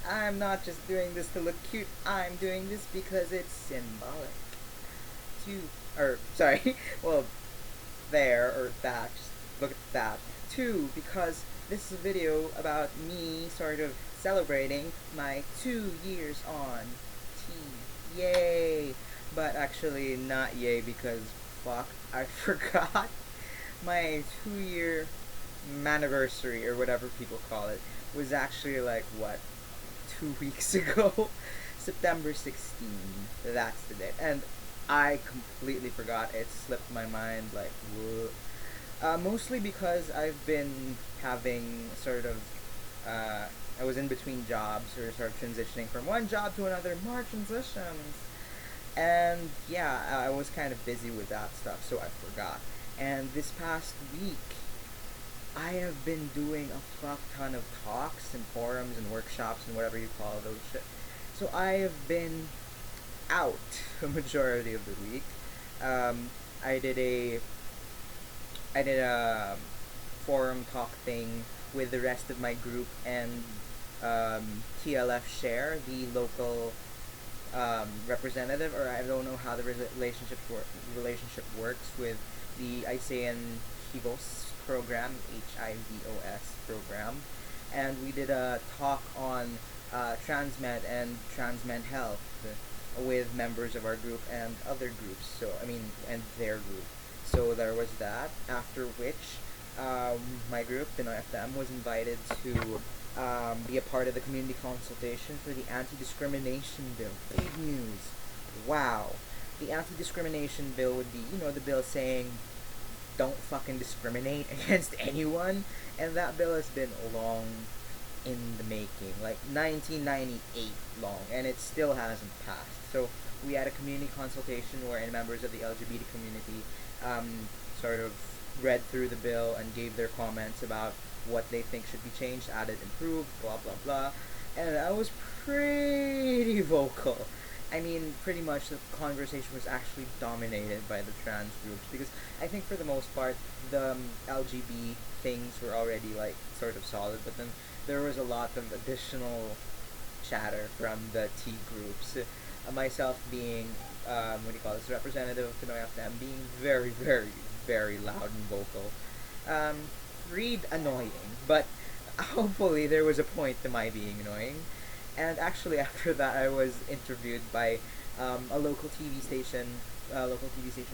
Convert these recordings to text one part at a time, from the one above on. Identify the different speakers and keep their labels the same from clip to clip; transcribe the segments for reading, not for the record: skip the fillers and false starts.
Speaker 1: I'm not just doing this to look cute. I'm doing this because it's symbolic. To, or sorry, well, there or that. Just look at that. Two, because this is a video about me sort of celebrating my 2 years on T. Yay! But actually, not yay because fuck, I forgot my 2 year anniversary or whatever people call it was actually like what 2 weeks ago. September 16th. That's the date. And I completely forgot. It slipped my mind like whoa. Mostly because I've been having sort of I was in between jobs or sort of transitioning from one job to another. More transitions. And yeah, I was kind of busy with that stuff, so I forgot. And this past week, I have been doing a fuck ton of talks and forums and workshops and whatever you call those shit. So I have been out a majority of the week. Um, I did a I did a forum talk thing with the rest of my group and TLF Share, the local representative, or I don't know how the relationship works with the ISAN HIVOS program, HIVOS program, and we did a talk on transmed and trans health with members of our group and other groups. So I mean, and their group. So there was that. After which, my group, the NOFM, was invited to be a part of the community consultation for the anti-discrimination bill. Big news! Wow. The anti-discrimination bill would be, the bill saying don't fucking discriminate against anyone, and that bill has been long in the making, like 1998 long, and it still hasn't passed. So we had a community consultation wherein members of the LGBT community sort of read through the bill and gave their comments about what they think should be changed, added, improved, blah blah blah. And I was pretty vocal. I mean, pretty much the conversation was actually dominated by the trans groups because I think for the most part the LGB things were already like sort of solid, but then there was a lot of additional chatter from the T groups. Myself being, what do you call this, representative of Pinoy FM, being very, very, very loud and vocal. Um, Read annoying, but hopefully there was a point to my being annoying. And actually, after that, I was interviewed by a local TV station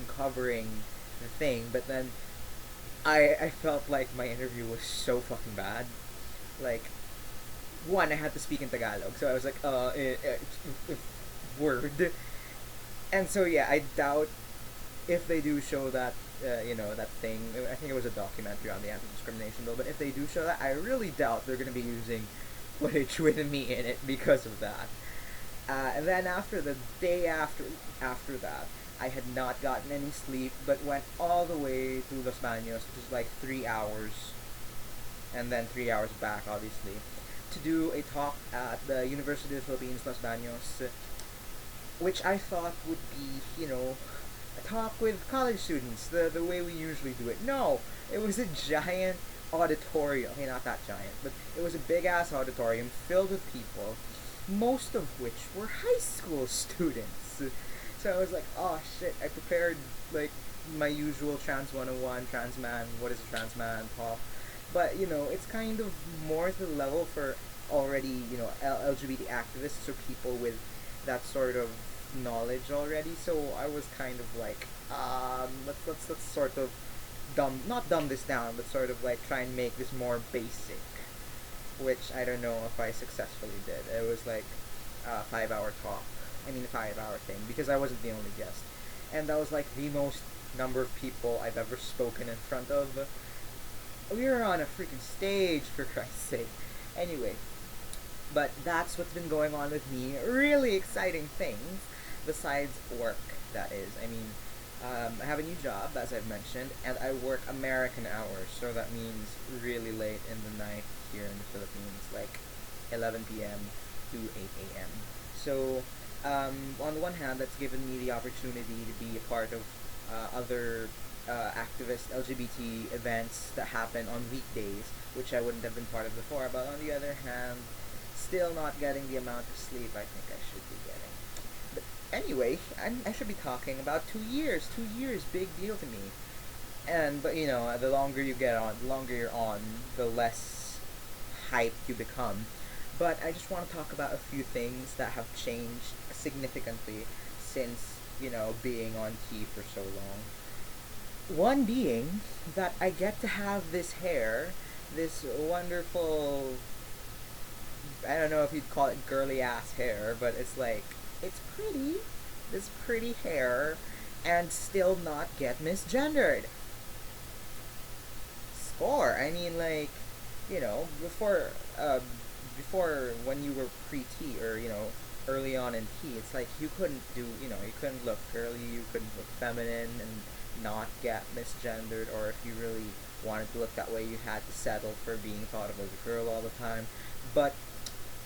Speaker 1: covering the thing. But then I felt like my interview was so fucking bad. Like, one, I had to speak in Tagalog, so I was like, word. And so yeah, I doubt if they do show that, that thing. I think it was a documentary on the anti-discrimination bill. But if they do show that, I really doubt they're gonna be using footage with me in it because of that. And then after the day after that, I had not gotten any sleep, but went all the way to Los Baños, which is like 3 hours, and then 3 hours back, obviously, to do a talk at the University of the Philippines, Los Baños, which I thought would be, a talk with college students, the way we usually do it. No, it was a giant auditorium. Okay, not that giant, but it was a big ass auditorium filled with people, most of which were high school students. So I was like, oh shit, I prepared like my usual trans 101, trans man, what is a trans man talk. But, it's kind of more to the level for already, LGBT activists or people with that sort of knowledge already. So I was kind of like, let's sort of not dumb this down, but sort of like try and make this more basic, which I don't know if I successfully did. It was like a 5 hour talk. I mean, a 5 hour thing because I wasn't the only guest, and that was like the most number of people I've ever spoken in front of. We were on a freaking stage, for Christ's sake. Anyway, but that's what's been going on with me. Really exciting things besides work, that is. I mean, I have a new job, as I've mentioned, and I work American hours, so that means really late in the night here in the Philippines, like 11 p.m. to 8 a.m. So, on the one hand, that's given me the opportunity to be a part of other activist LGBT events that happen on weekdays, which I wouldn't have been part of before. But on the other hand, still not getting the amount of sleep I think I should be getting. But anyway, I should be talking about 2 years. 2 years, big deal to me. And but the longer you get on, the longer you're on, the less hyped you become. But I just want to talk about a few things that have changed significantly since being on T for so long. One being that I get to have this hair, this wonderful, I don't know if you'd call it girly ass hair, but it's like, it's pretty, this pretty hair, and still not get misgendered. Score. I mean, like, before when you were pre-T or early on in T, it's like you couldn't you couldn't look girly, you couldn't look feminine and not get misgendered, or if you really wanted to look that way, you had to settle for being thought of as a girl all the time. But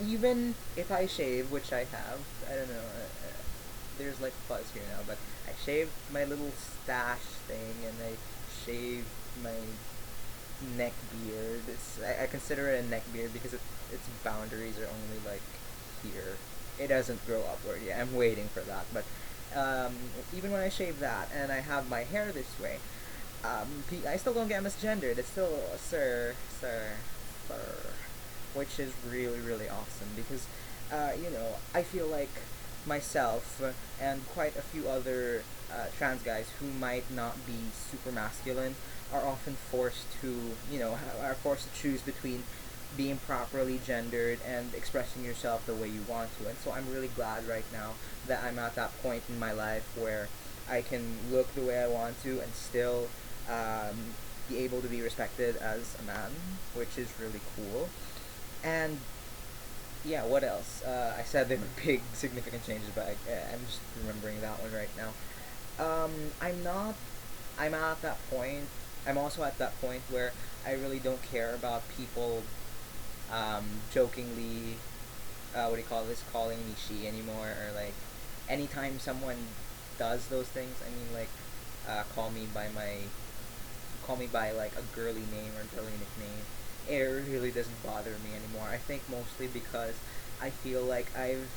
Speaker 1: even if I shave, which I have, I don't know, there's like fuzz here now, but I shaved my little stash thing and I shaved my neck beard. I consider it a neck beard because its boundaries are only like here. It doesn't grow upward yet. I'm waiting for that. But even when I shave that and I have my hair this way, I still don't get misgendered. It's still sir, which is really really awesome because I feel like myself and quite a few other trans guys who might not be super masculine are often forced to are forced to choose between being properly gendered and expressing yourself the way you want to. And so I'm really glad right now that I'm at that point in my life where I can look the way I want to and still be able to be respected as a man, which is really cool. And yeah, what else? I said there were big, significant changes, but I'm just remembering that one right now. I'm not. I'm at that point. I'm also at that point where I really don't care about people jokingly, what do you call this, calling me she anymore, or like anytime someone does those things. I mean, like call me by like a girly name or girly nickname. It really doesn't bother me anymore. I think mostly because I feel like I've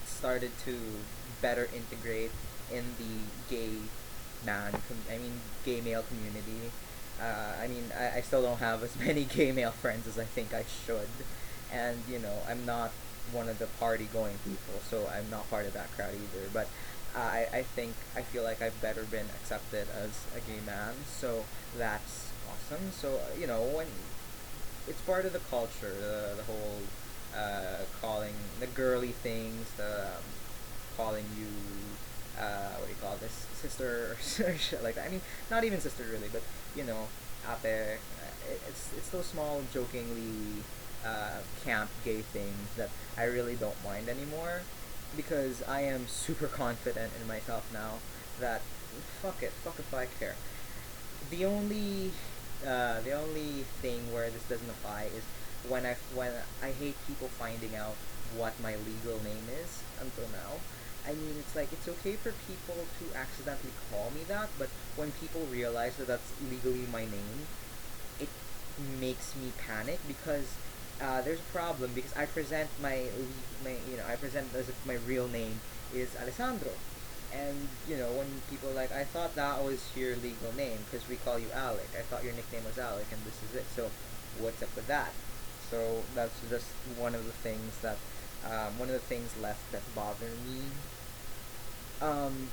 Speaker 1: started to better integrate in the gay male community. I still don't have as many gay male friends as I think I should, and I'm not one of the party going people, so I'm not part of that crowd either. But I feel like I've better been accepted as a gay man, so that's awesome. So when it's part of the culture, the whole calling the girly things, the calling you what do you call this, sister or shit like that. I mean, not even sister really, but out there, it's those small jokingly camp gay things that I really don't mind anymore because I am super confident in myself now that fuck if I care. The only thing where this doesn't apply is when I hate people finding out what my legal name is until now. I mean, it's like it's okay for people to accidentally call me that, but when people realize that that's legally my name, it makes me panic because there's a problem because I present I present as if my real name is Alessandro, and when people are like, I thought that was your legal name because we call you Alec. I thought your nickname was Alec, and this is it. So what's up with that? So that's just one of the things left that bother me. Um,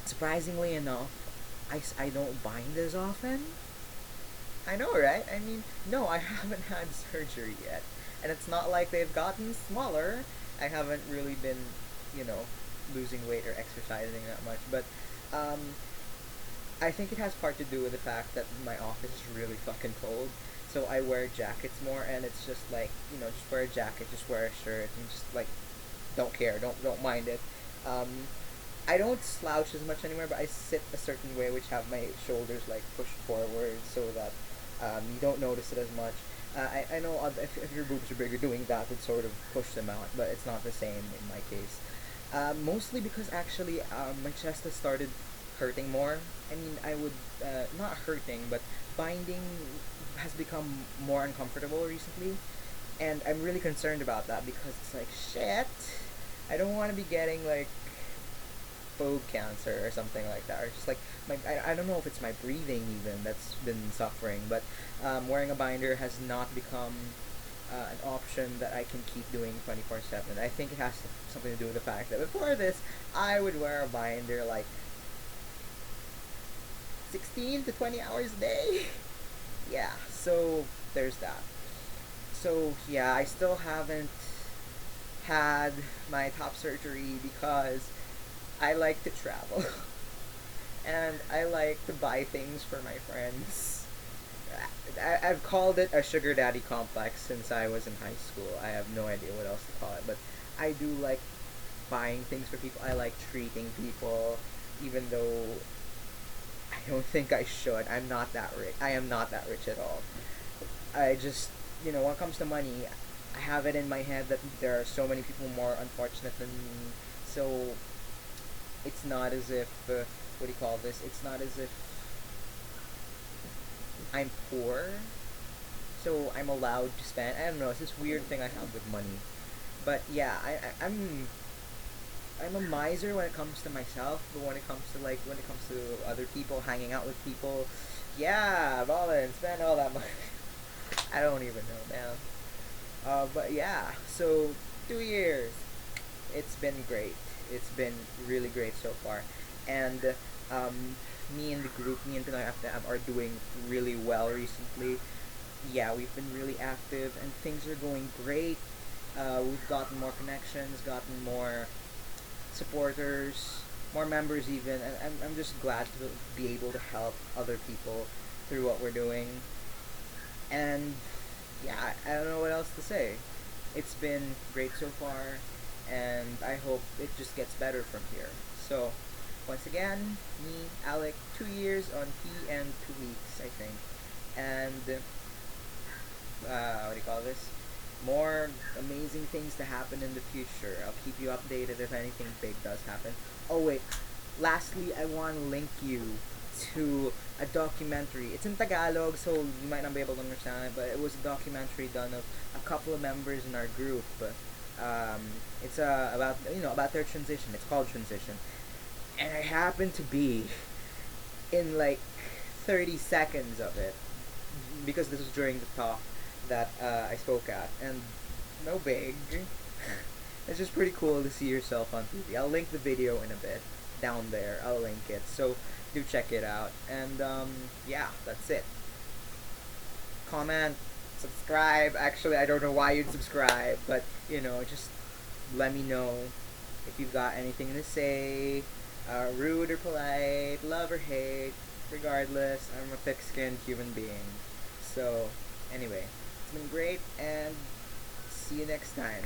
Speaker 1: Surprisingly enough, I don't bind as often. I know, right? I mean, no, I haven't had surgery yet. And it's not like they've gotten smaller. I haven't really been, you know, losing weight or exercising that much. But um, I think it has part to do with the fact that my office is really fucking cold. So I wear jackets more, and it's just like, just wear a jacket, just wear a shirt, and just like, don't care, don't mind it. Um, I don't slouch as much anymore, but I sit a certain way, which have my shoulders like pushed forward, so that you don't notice it as much. I know if your boobs are bigger, doing that would sort of push them out, but it's not the same in my case. Mostly because actually my chest has started hurting more. I mean, I would not hurting, but binding has become more uncomfortable recently. And I'm really concerned about that because it's like, shit, I don't want to be getting like bone cancer or something like that, or just like I don't know if it's my breathing even that's been suffering, but wearing a binder has not become an option that I can keep doing 24/7. I think it has something to do with the fact that before this, I would wear a binder like 16 to 20 hours a day. Yeah, so there's that. So yeah, I still haven't had my top surgery because I like to travel and I like to buy things for my friends. I've called it a sugar daddy complex since I was in high school. I have no idea what else to call it, but I do like buying things for people. I like treating people, even though I don't think I should. I'm not that rich. I am not that rich at all. I just, when it comes to money, I have it in my head that there are so many people more unfortunate than me. So it's not as if, what do you call this? It's not as if I'm poor, so I'm allowed to spend. I don't know. It's this weird thing I have with money. But yeah, I'm a miser when it comes to myself, but when it comes to other people, hanging out with people, yeah, ball and spend all that money. I don't even know, man. But yeah, so 2 years. It's been great. It's been really great so far, and me and the group, me and Pinoy FDM are doing really well recently. Yeah, we've been really active, and things are going great. We've gotten more connections, gotten more supporters, more members even, and I'm just glad to be able to help other people through what we're doing. And yeah, I don't know what else to say. It's been great so far, and I hope it just gets better from here. So, once again, me, Alec, 2 years on P and 2 weeks, I think. And, what do you call this? More amazing things to happen in the future. I'll keep you updated if anything big does happen. Oh, wait. Lastly, I want to link you to a documentary. It's in Tagalog, so you might not be able to understand it, but it was a documentary done of a couple of members in our group. Um, it's about their transition. It's called Transition, and I happened to be in like 30 seconds of it because this was during the talk that I spoke at, and no big. It's just pretty cool to see yourself on TV. I'll link the video in a bit down there. I'll link it. So do check it out. And yeah, that's it. Comment, subscribe. Actually, I don't know why you'd subscribe, but just let me know if you've got anything to say, rude or polite, love or hate. Regardless, I'm a thick-skinned human being. So, anyway, it's been great, and see you next time.